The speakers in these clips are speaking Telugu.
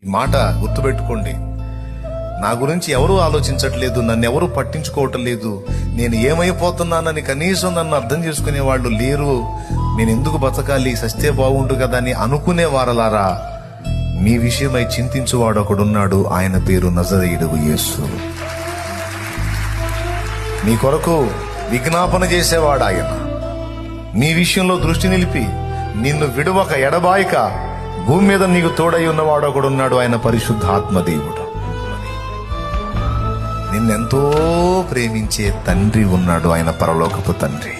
ఈ మాట గుర్తుపెట్టుకోండి. నా గురించి ఎవరూ ఆలోచించట్లేదు, నన్ను ఎవరూ పట్టించుకోవటం లేదు, నేను ఏమైపోతున్నానని కనీసం నన్ను అర్థం చేసుకునే వాళ్ళు లేరు, నేను ఎందుకు బతకాలి, సస్తే బాగుండు కదా అని అనుకునే వారలారా, మీ విషయమై చింతించువాడు ఒకడున్నాడు. ఆయన పేరు నజరేయుడగు యేసు. మీ కొరకు విజ్ఞాపన చేసేవాడు ఆయన. నీ విషయంలో దృష్టి నిలిపి నిన్ను విడువక ఎడబాయక భూమి మీద నీకు తోడై ఉన్నవాడు ఒకడున్నాడు. ఆయన పరిశుద్ధాత్మ దేవుడు. నిన్నెంతో ప్రేమించే తండ్రి ఉన్నాడు, ఆయన పరలోకపు తండ్రి.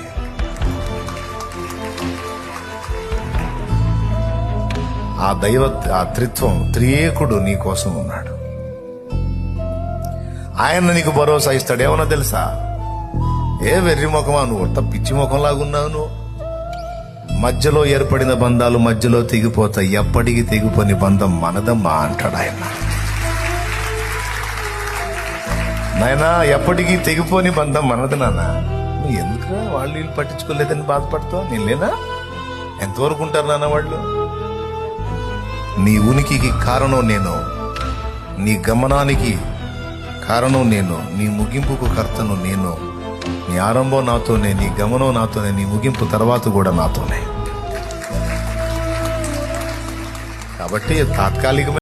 ఆ త్రిత్వం, త్రియేకుడు నీ కోసం ఉన్నాడు. ఆయన నీకు భరోసా ఇస్తాడు. ఏమన్నా తెలుసా? ఏ వెర్రి ముఖమా నువ్వు, పిచ్చి ముఖంలాగున్నావు నువ్వు. మధ్యలో ఏర్పడిన బంధాలు మధ్యలో తెగిపోతాయి, ఎప్పటికీ తెగిపోని బంధం మనదమ్మా అంటాడు ఆయన. నాయనా, ఎప్పటికీ తెగిపోని బంధం మనది నాన్న. నువ్వు ఎందుకు వాళ్ళు వీళ్ళు పట్టించుకోలేదని బాధపడతావు? నేను లేనా? ఎంతవరకు ఉంటారు నాన్న వాళ్ళు? నీ ఉనికికి కారణం నేను, నీ గమనానికి కారణం నేను, నీ ముగింపుకు కర్తను నేను. నీ ఆరంభం నాతోనే, నీ గమనం నాతోనే, నీ ముగింపు తర్వాత కూడా నాతోనే. కాబట్టి తాత్కాలికమైన